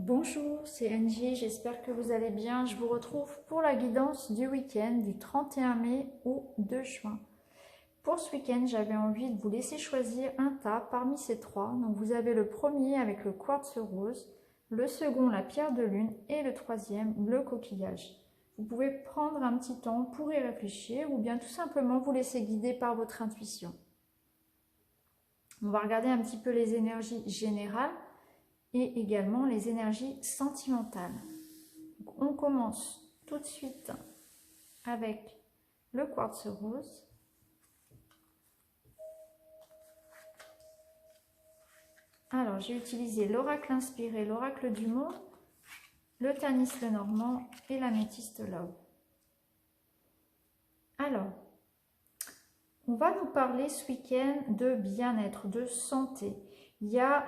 Bonjour, c'est Angie, j'espère que vous allez bien. Je vous retrouve pour la guidance du week-end du 31 mai au 2 juin. Pour ce week-end, j'avais envie de vous laisser choisir un tas parmi ces trois. Donc vous avez le premier avec le quartz rose, le second la pierre de lune et le troisième le coquillage. Vous pouvez prendre un petit temps pour y réfléchir ou bien tout simplement vous laisser guider par votre intuition. On va regarder un petit peu les énergies générales et également les énergies sentimentales. Donc, on commence tout de suite avec le quartz rose. Alors, j'ai utilisé l'oracle inspiré, l'oracle du monde, le Tanis le normand et l'améthyste love. Alors, on va nous parler ce week-end de bien-être, de santé. Il y a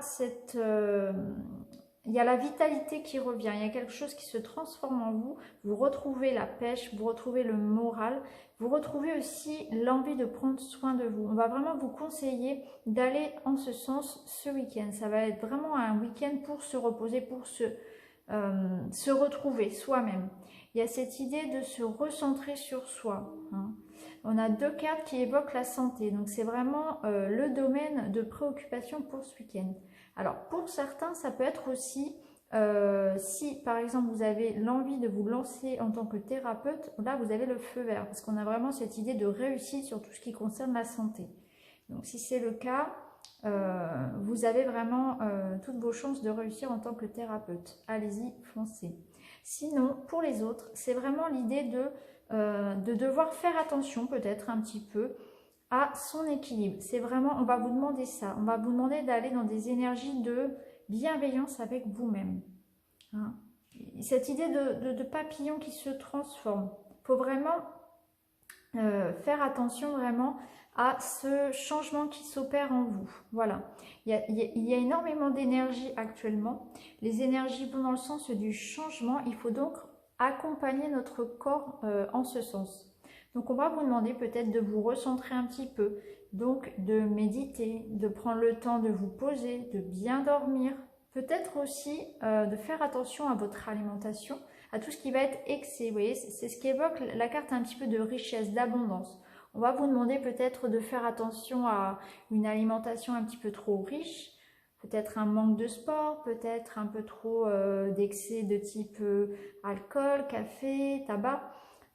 la vitalité qui revient, il y a quelque chose qui se transforme en vous. Vous retrouvez la pêche, vous retrouvez le moral, vous retrouvez aussi l'envie de prendre soin de vous. On va vraiment vous conseiller d'aller en ce sens ce week-end. Ça va être vraiment un week-end pour se reposer, pour se retrouver soi-même. Il y a cette idée de se recentrer sur soi. On a deux cartes qui évoquent la santé, donc c'est vraiment le domaine de préoccupation pour ce week-end. Alors pour certains, ça peut être aussi, si par exemple vous avez l'envie de vous lancer en tant que thérapeute, là vous avez le feu vert, parce qu'on a vraiment cette idée de réussite sur tout ce qui concerne la santé. Donc si c'est le cas, vous avez vraiment toutes vos chances de réussir en tant que thérapeute. Allez-y, foncez. Sinon, pour les autres, c'est vraiment l'idée de devoir faire attention peut-être un petit peu à son équilibre. C'est vraiment, on va vous demander ça. On va vous demander d'aller dans des énergies de bienveillance avec vous-même. Cette idée de papillon qui se transforme. Il faut vraiment faire attention vraiment à ce changement qui s'opère en vous. Voilà. Il y a énormément d'énergie actuellement. Les énergies vont dans le sens du changement. Il faut donc accompagner notre corps en ce sens. Donc on va vous demander peut-être de vous recentrer un petit peu. Donc de méditer, de prendre le temps de vous poser, de bien dormir. Peut-être aussi de faire attention à votre alimentation, à tout ce qui va être excès. Vous voyez, c'est ce qui évoque la carte un petit peu de richesse, d'abondance. On va vous demander peut-être de faire attention à une alimentation un petit peu trop riche, peut-être un manque de sport, peut-être un peu trop d'excès de type alcool, café, tabac.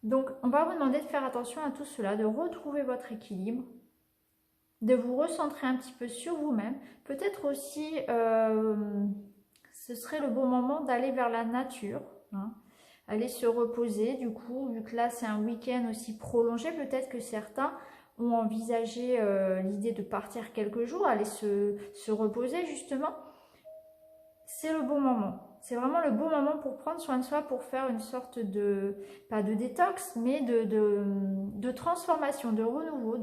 Donc, on va vous demander de faire attention à tout cela, de retrouver votre équilibre, de vous recentrer un petit peu sur vous-même. Peut-être aussi, ce serait le bon moment d'aller vers la nature, aller se reposer. Du coup, vu que là, c'est un week-end aussi prolongé, peut-être que certains ont envisagé l'idée de partir quelques jours, aller se reposer justement. C'est le bon moment. C'est vraiment le bon moment pour prendre soin de soi, pour faire une sorte de, pas de détox, mais de transformation, de renouveau.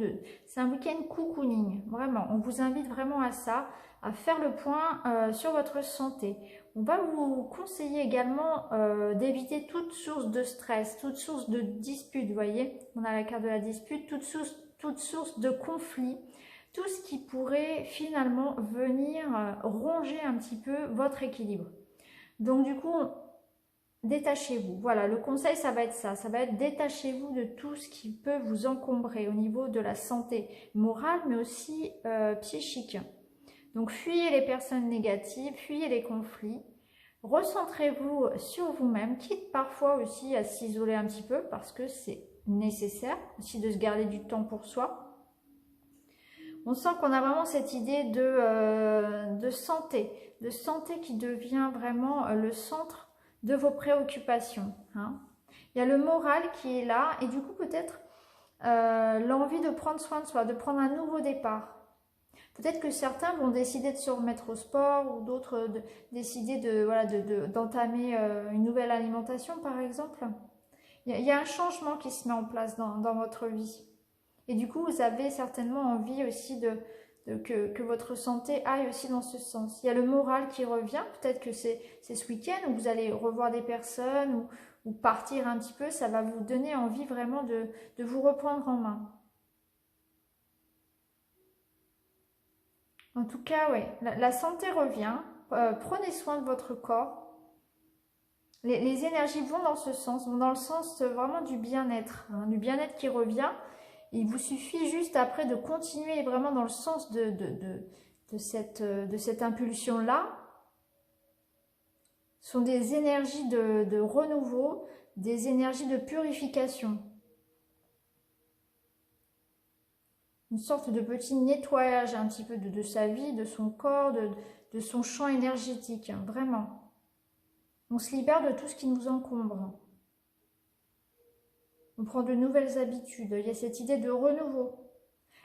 C'est un week-end cocooning, vraiment. On vous invite vraiment à ça, à faire le point sur votre santé. On va vous conseiller également d'éviter toute source de stress, toute source de dispute, vous voyez. On a la carte de la dispute, toute source de conflit. Tout ce qui pourrait finalement venir ronger un petit peu votre équilibre. Donc du coup, détachez-vous. Voilà, le conseil, ça va être ça. Ça va être détachez-vous de tout ce qui peut vous encombrer au niveau de la santé morale, mais aussi psychique. Donc fuyez les personnes négatives, fuyez les conflits. Recentrez-vous sur vous-même, quitte parfois aussi à s'isoler un petit peu parce que c'est nécessaire aussi de se garder du temps pour soi. On sent qu'on a vraiment cette idée de santé qui devient vraiment le centre de vos préoccupations. Il y a le moral qui est là et du coup peut-être l'envie de prendre soin de soi, de prendre un nouveau départ. Peut-être que certains vont décider de se remettre au sport ou d'autres décider d'entamer une nouvelle alimentation par exemple. Il y a un changement qui se met en place dans votre vie. Et du coup, vous avez certainement envie aussi que votre santé aille aussi dans ce sens. Il y a le moral qui revient. Peut-être que c'est ce week-end où vous allez revoir des personnes ou partir un petit peu. Ça va vous donner envie vraiment de vous reprendre en main. En tout cas, ouais, la santé revient. Prenez soin de votre corps. Les énergies vont dans ce sens, vont dans le sens vraiment du bien-être, hein, du bien-être qui revient. Il vous suffit juste après de continuer vraiment dans le sens de cette impulsion-là. Ce sont des énergies de renouveau, des énergies de purification. Une sorte de petit nettoyage un petit peu de sa vie, de son corps, de son champ énergétique, hein, vraiment. On se libère de tout ce qui nous encombre. On prend de nouvelles habitudes. Il y a cette idée de renouveau.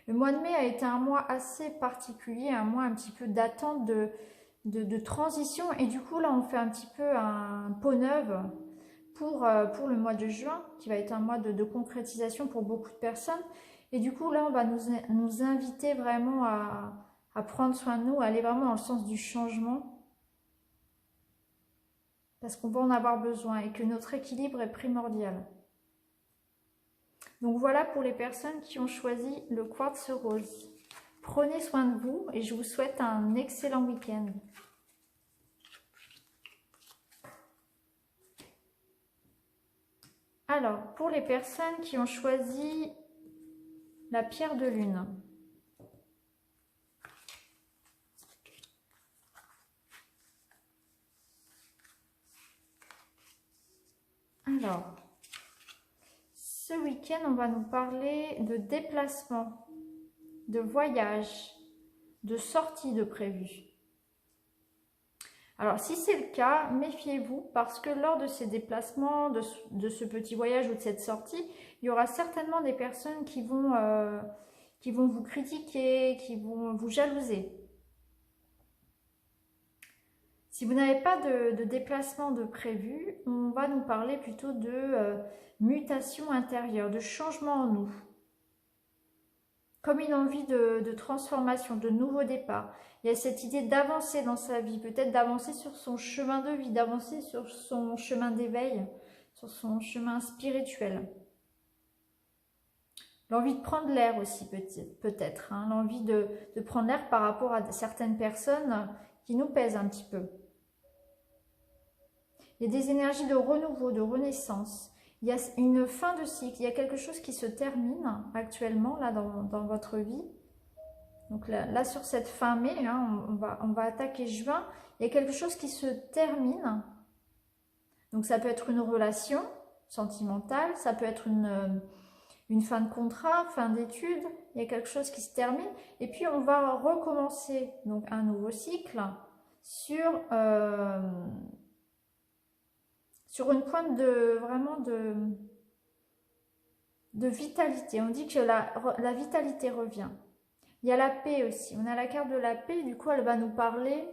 Le mois de mai a été un mois assez particulier, un mois un petit peu d'attente, de transition. Et du coup, là, on fait un petit peu un pot neuf pour le mois de juin, qui va être un mois de concrétisation pour beaucoup de personnes. Et du coup, là, on va nous inviter vraiment à prendre soin de nous, à aller vraiment dans le sens du changement. Parce qu'on va en avoir besoin et que notre équilibre est primordial. Donc voilà pour les personnes qui ont choisi le quartz rose. Prenez soin de vous et je vous souhaite un excellent week-end. Alors, pour les personnes qui ont choisi la pierre de lune. Alors, ce week-end, on va nous parler de déplacement, de voyage, de sortie de prévu. Alors, si c'est le cas, méfiez-vous parce que lors de ces déplacements, de ce petit voyage ou de cette sortie, il y aura certainement des personnes qui vont vous critiquer, qui vont vous jalouser. Si vous n'avez pas de déplacement de prévu, on va nous parler plutôt de mutation intérieure, de changement en nous. Comme une envie de transformation, de nouveau départ. Il y a cette idée d'avancer dans sa vie, peut-être d'avancer sur son chemin de vie, d'avancer sur son chemin d'éveil, sur son chemin spirituel. L'envie de prendre l'air aussi peut-être, hein, l'envie de prendre l'air par rapport à certaines personnes qui nous pèsent un petit peu. Il y a des énergies de renouveau, de renaissance. Il y a une fin de cycle, il y a quelque chose qui se termine actuellement là dans votre vie. Donc là sur cette fin mai, hein, on va attaquer juin, il y a quelque chose qui se termine. Donc ça peut être une relation sentimentale, ça peut être une fin de contrat, fin d'études, il y a quelque chose qui se termine. Et puis on va recommencer donc un nouveau cycle sur une pointe vraiment de vitalité. On dit que la vitalité revient. Il y a la paix aussi. On a la carte de la paix. Du coup, elle va nous parler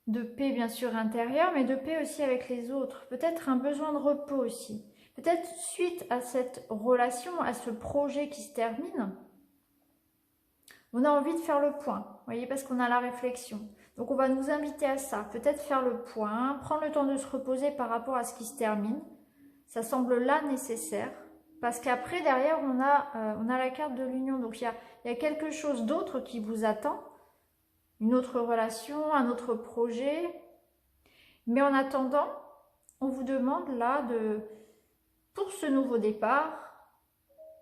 de paix, bien sûr, intérieure, mais de paix aussi avec les autres. Peut-être un besoin de repos aussi. Peut-être suite à cette relation, à ce projet qui se termine, on a envie de faire le point. Vous voyez, parce qu'on a la réflexion. Donc, on va nous inviter à ça. Peut-être faire le point, prendre le temps de se reposer par rapport à ce qui se termine. Ça semble là nécessaire. Parce qu'après, derrière, on a la carte de l'union. Donc, il y a quelque chose d'autre qui vous attend. Une autre relation, un autre projet. Mais en attendant, on vous demande là, pour ce nouveau départ,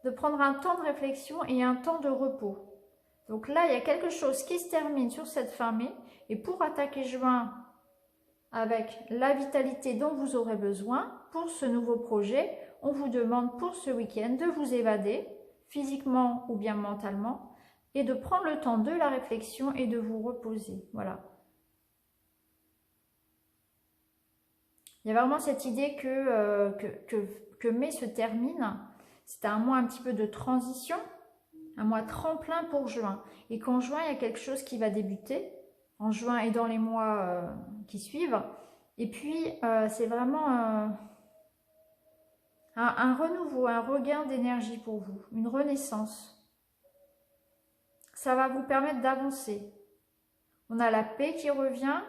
de prendre un temps de réflexion et un temps de repos. Donc là, il y a quelque chose qui se termine sur cette fin mai. Et pour attaquer juin avec la vitalité dont vous aurez besoin pour ce nouveau projet, on vous demande pour ce week-end de vous évader, physiquement ou bien mentalement, et de prendre le temps de la réflexion et de vous reposer. Voilà. Il y a vraiment cette idée que mai se termine. C'est un mois un petit peu de transition, un mois tremplin pour juin. Et qu'en juin, il y a quelque chose qui va débuter, en juin et dans les mois qui suivent. Et puis, c'est vraiment un renouveau, un regain d'énergie pour vous, une renaissance. Ça va vous permettre d'avancer. On a la paix qui revient.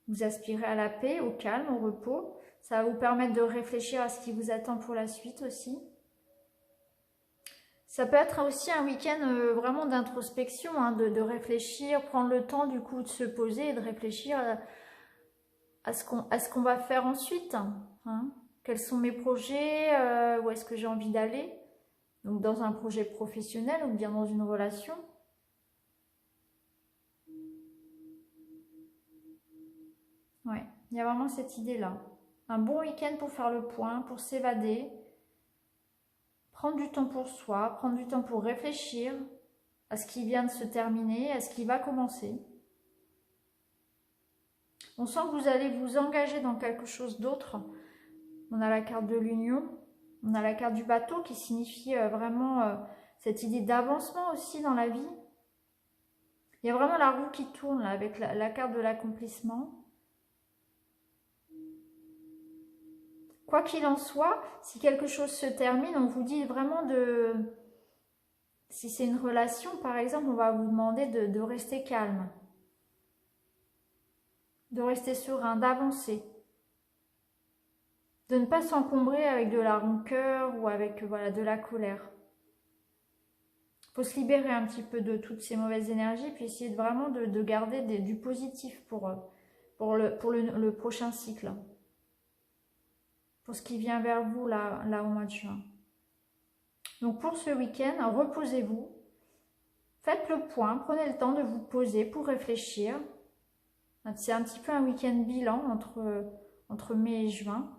Vous aspirez à la paix, au calme, au repos. Ça va vous permettre de réfléchir à ce qui vous attend pour la suite aussi. Ça peut être aussi un week-end vraiment d'introspection, hein, de réfléchir, prendre le temps du coup de se poser et de réfléchir à ce qu'on va faire ensuite, hein. Quels sont mes projets, où est-ce que j'ai envie d'aller? Donc dans un projet professionnel ou bien dans une relation. Ouais, il y a vraiment cette idée-là. Un bon week-end pour faire le point, pour s'évader, prendre du temps pour soi, prendre du temps pour réfléchir à ce qui vient de se terminer, à ce qui va commencer. On sent que vous allez vous engager dans quelque chose d'autre. On a la carte de l'union, on a la carte du bateau qui signifie vraiment cette idée d'avancement aussi dans la vie. Il y a vraiment la roue qui tourne là, avec la carte de l'accomplissement. Quoi qu'il en soit, si quelque chose se termine, on vous dit vraiment de... Si c'est une relation, par exemple, on va vous demander de rester calme, de rester serein, d'avancer, de ne pas s'encombrer avec de la rancœur ou avec voilà, de la colère. Il faut se libérer un petit peu de toutes ces mauvaises énergies, puis essayer vraiment de garder du positif pour le prochain cycle, pour ce qui vient vers vous là au mois de juin. Donc pour ce week-end, reposez-vous, faites le point, prenez le temps de vous poser pour réfléchir. C'est un petit peu un week-end bilan entre mai et juin.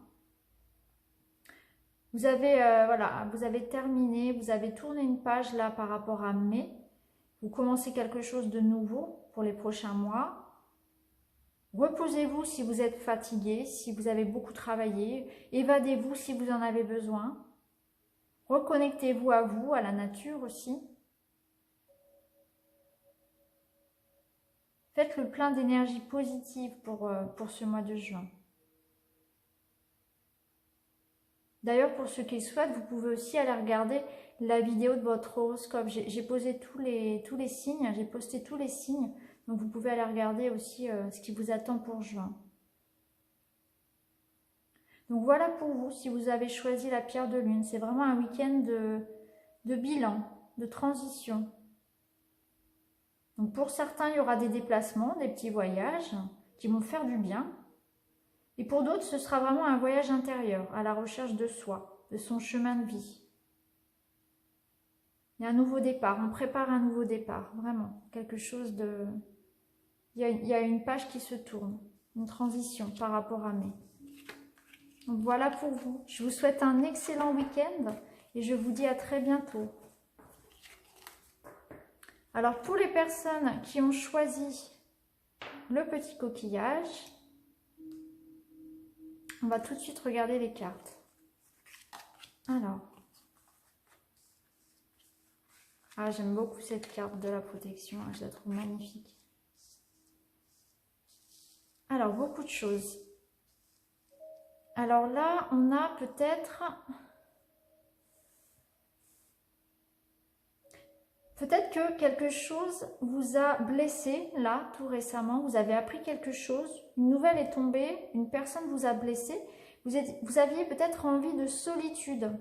Vous avez, voilà, vous avez terminé, vous avez tourné une page là par rapport à mai. Vous commencez quelque chose de nouveau pour les prochains mois. Reposez-vous si vous êtes fatigué, si vous avez beaucoup travaillé. Évadez-vous si vous en avez besoin. Reconnectez-vous, à la nature aussi. Faites le plein d'énergie positive pour ce mois de juin. D'ailleurs, pour ceux qui le souhaitent, vous pouvez aussi aller regarder la vidéo de votre horoscope. J'ai posé tous les signes, j'ai posté tous les signes. Donc vous pouvez aller regarder aussi ce qui vous attend pour juin. Donc voilà pour vous, si vous avez choisi la pierre de lune. C'est vraiment un week-end de bilan, de transition. Donc pour certains, il y aura des déplacements, des petits voyages qui vont faire du bien. Et pour d'autres, ce sera vraiment un voyage intérieur, à la recherche de soi, de son chemin de vie. Il y a un nouveau départ, on prépare un nouveau départ, vraiment. Quelque chose de... Il y a une page qui se tourne, une transition par rapport à mai. Donc voilà pour vous. Je vous souhaite un excellent week-end et je vous dis à très bientôt. Alors pour les personnes qui ont choisi le petit coquillage, on va tout de suite regarder les cartes. Alors, j'aime beaucoup cette carte de la protection, je la trouve magnifique. Alors, beaucoup de choses. Alors là, on a peut-être que quelque chose vous a blessé, là, tout récemment. Vous avez appris quelque chose, une nouvelle est tombée, une personne vous a blessé. Vous aviez peut-être envie de solitude.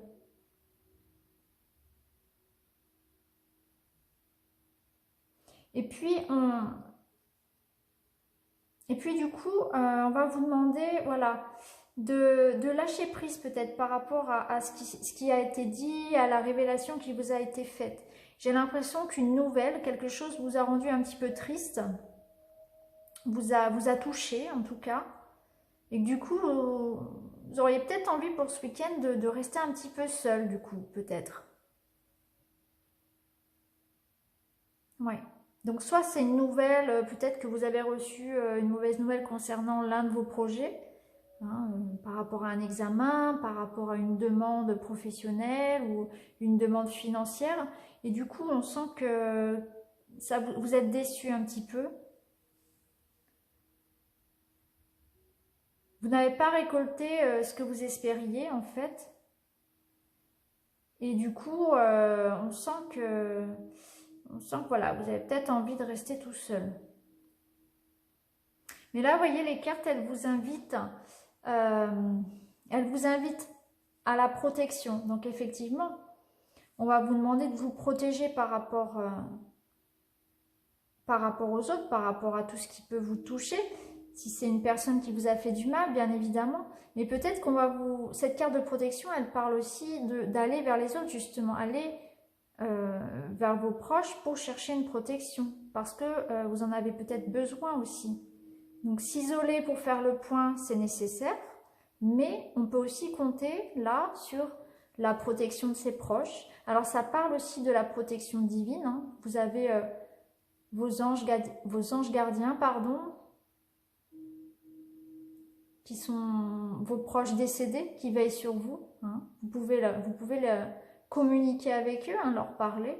Et puis du coup, on va vous demander, voilà, de lâcher prise peut-être par rapport à ce qui a été dit, à la révélation qui vous a été faite. J'ai l'impression qu'une nouvelle, quelque chose vous a rendu un petit peu triste, vous a touché en tout cas, et que du coup, vous auriez peut-être envie pour ce week-end de rester un petit peu seul du coup, peut-être. Ouais. Donc soit c'est une nouvelle, peut-être que vous avez reçu une mauvaise nouvelle concernant l'un de vos projets, hein, par rapport à un examen, par rapport à une demande professionnelle ou une demande financière. Et du coup, on sent que vous êtes déçu un petit peu. Vous n'avez pas récolté ce que vous espériez en fait. Et du coup, on sent que voilà, vous avez peut-être envie de rester tout seul. Mais là, vous voyez, les cartes, elles vous invitent à la protection. Donc effectivement, on va vous demander de vous protéger par rapport aux autres, par rapport à tout ce qui peut vous toucher. si c'est une personne qui vous a fait du mal, bien évidemment. Mais peut-être qu'on va vous... Cette carte de protection, elle parle aussi d'aller vers les autres, justement. Aller vers vos proches pour chercher une protection. Parce que vous en avez peut-être besoin aussi. Donc s'isoler pour faire le point, c'est nécessaire. Mais on peut aussi compter là sur la protection de ses proches. Alors ça parle aussi de la protection divine. Hein. Vous avez vos anges gardiens, pardon, qui sont vos proches décédés, qui veillent sur vous. Hein. Vous pouvez communiquer avec eux, hein, leur parler.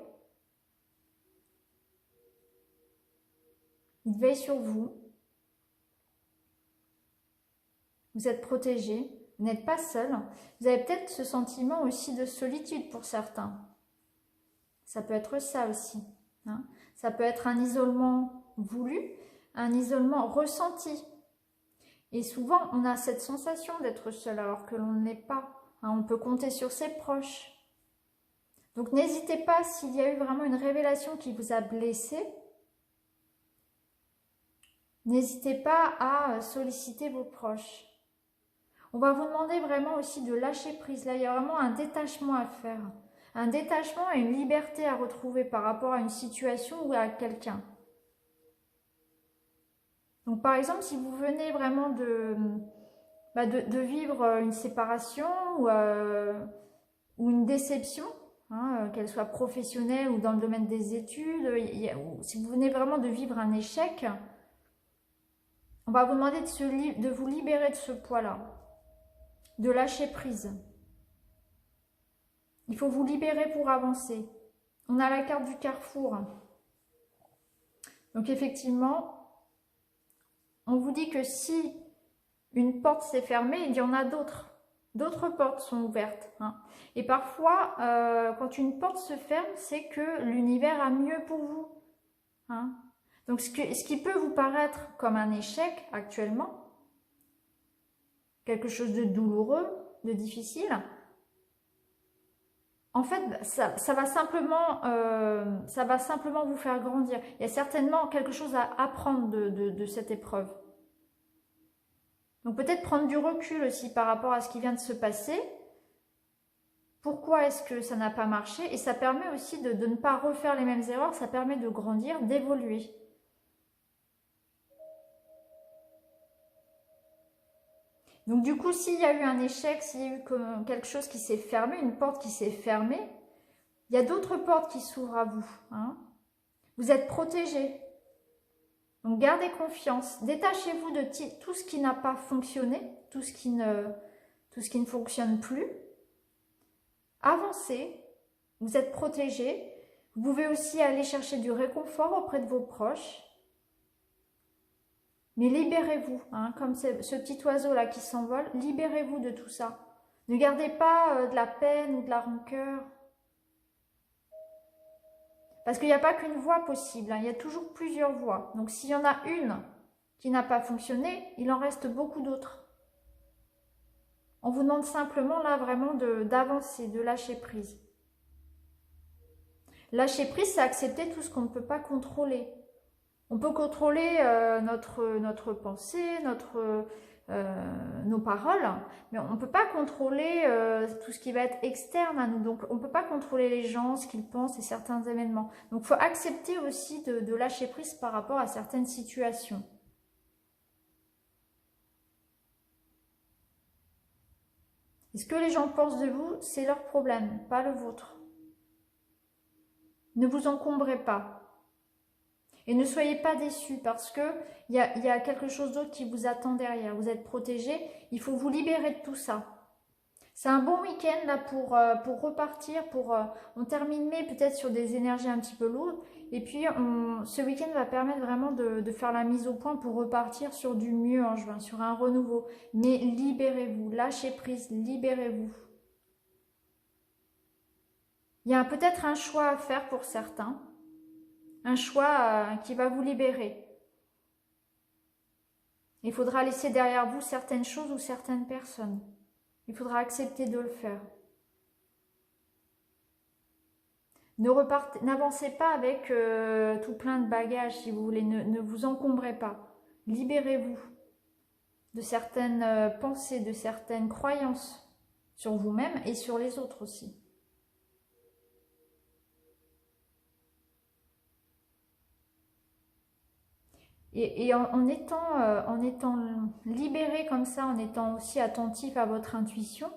Ils veillent sur vous. Vous êtes protégé. Vous n'êtes pas seul. Vous avez peut-être ce sentiment aussi de solitude pour certains. Ça peut être ça aussi. Hein. Ça peut être un isolement voulu, un isolement ressenti. Et souvent, on a cette sensation d'être seul alors que l'on ne l'est pas. Hein, on peut compter sur ses proches. Donc n'hésitez pas, s'il y a eu vraiment une révélation qui vous a blessé, n'hésitez pas à solliciter vos proches. On va vous demander vraiment aussi de lâcher prise. Là, il y a vraiment un détachement à faire. Un détachement et une liberté à retrouver par rapport à une situation ou à quelqu'un. Donc par exemple, si vous venez vraiment de vivre une séparation ou une déception, hein, qu'elle soit professionnelle ou dans le domaine des études, si vous venez vraiment de vivre un échec, on va vous demander de vous libérer de ce poids-là, de lâcher prise. Il faut vous libérer pour avancer. On a la carte du carrefour. Donc effectivement, on vous dit que si une porte s'est fermée, il y en a d'autres. D'autres portes sont ouvertes. Hein. Et parfois, quand une porte se ferme, c'est que l'univers a mieux pour vous. Hein. Donc ce qui peut vous paraître comme un échec actuellement, quelque chose de douloureux, de difficile, en fait, ça va simplement vous faire grandir. Il y a certainement quelque chose à apprendre de cette épreuve. Donc peut-être prendre du recul aussi par rapport à ce qui vient de se passer. Pourquoi est-ce que ça n'a pas marché? Et ça permet aussi de ne pas refaire les mêmes erreurs. Ça permet de grandir, d'évoluer. Donc du coup, s'il y a eu un échec, s'il y a eu quelque chose qui s'est fermé, une porte qui s'est fermée, il y a d'autres portes qui s'ouvrent à vous. Hein. Vous êtes protégé. Donc gardez confiance. Détachez-vous de tout ce qui n'a pas fonctionné, tout ce qui ne fonctionne plus. Avancez. Vous êtes protégé. Vous pouvez aussi aller chercher du réconfort auprès de vos proches. Mais libérez-vous, hein, comme ce petit oiseau-là qui s'envole, libérez-vous de tout ça. Ne gardez pas de la peine ou de la rancœur. Parce qu'il n'y a pas qu'une voie possible, hein, il y a toujours plusieurs voies. Donc s'il y en a une qui n'a pas fonctionné, il en reste beaucoup d'autres. On vous demande simplement là vraiment d'avancer, de lâcher prise. Lâcher prise, c'est accepter tout ce qu'on ne peut pas contrôler. On peut contrôler notre pensée, nos paroles, mais on ne peut pas contrôler tout ce qui va être externe à nous. Donc, on ne peut pas contrôler les gens, ce qu'ils pensent et certains événements. Donc, il faut accepter aussi de lâcher prise par rapport à certaines situations. Et ce que les gens pensent de vous, c'est leur problème, pas le vôtre. Ne vous encombrez pas. Et ne soyez pas déçus parce qu'il y a quelque chose d'autre qui vous attend derrière. Vous êtes protégés, il faut vous libérer de tout ça. C'est un bon week-end là pour repartir. On termine mai peut-être sur des énergies un petit peu lourdes. Et puis ce week-end va permettre vraiment de faire la mise au point pour repartir sur du mieux en juin, sur un renouveau. Mais libérez-vous, lâchez prise, libérez-vous. Il y a peut-être un choix à faire pour certains. Un choix qui va vous libérer. Il faudra laisser derrière vous certaines choses ou certaines personnes. Il faudra accepter de le faire. N'avancez pas avec tout plein de bagages, si vous voulez. Ne vous encombrez pas. Libérez-vous. de certaines pensées, de certaines croyances sur vous-même et sur les autres aussi. Et en étant libéré comme ça, en étant aussi attentif à votre intuition,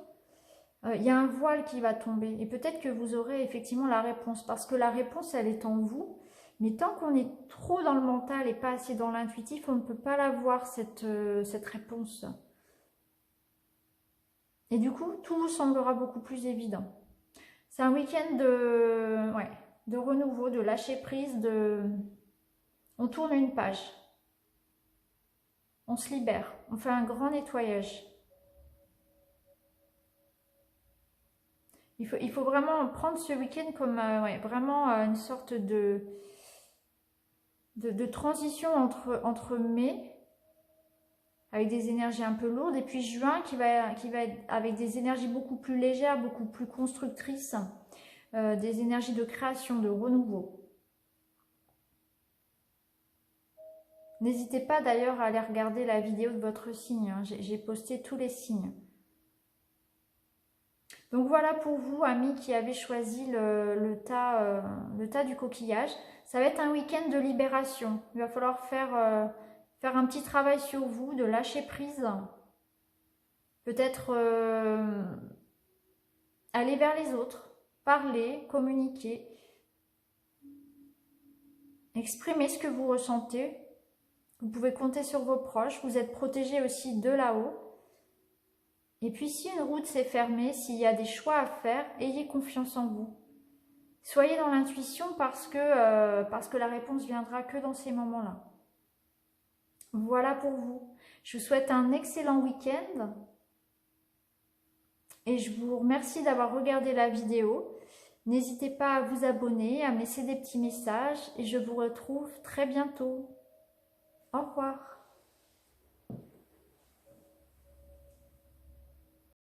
il y a un voile qui va tomber. Et peut-être que vous aurez effectivement la réponse, parce que la réponse, elle est en vous. Mais tant qu'on est trop dans le mental et pas assez dans l'intuitif, on ne peut pas la voir, cette réponse. Et du coup, tout vous semblera beaucoup plus évident. C'est un week-end de renouveau, de lâcher prise, on tourne une page. On se libère, on fait un grand nettoyage. Il faut vraiment prendre ce week-end comme vraiment une sorte de transition entre mai, avec des énergies un peu lourdes, et puis juin qui va être avec des énergies beaucoup plus légères, beaucoup plus constructrices, des énergies de création, de renouveau. N'hésitez pas d'ailleurs à aller regarder la vidéo de votre signe, hein. J'ai posté tous les signes. Donc voilà pour vous, amis qui avez choisi le tas du coquillage. Ça va être un week-end de libération. Il va falloir faire un petit travail sur vous, de lâcher prise. Peut-être aller vers les autres, parler, communiquer. Exprimer ce que vous ressentez. Vous pouvez compter sur vos proches. Vous êtes protégés aussi de là-haut. Et puis si une route s'est fermée, s'il y a des choix à faire, ayez confiance en vous. Soyez dans l'intuition parce que la réponse viendra que dans ces moments-là. Voilà pour vous. Je vous souhaite un excellent week-end. Et je vous remercie d'avoir regardé la vidéo. N'hésitez pas à vous abonner, à me laisser des petits messages. Et je vous retrouve très bientôt. Au revoir.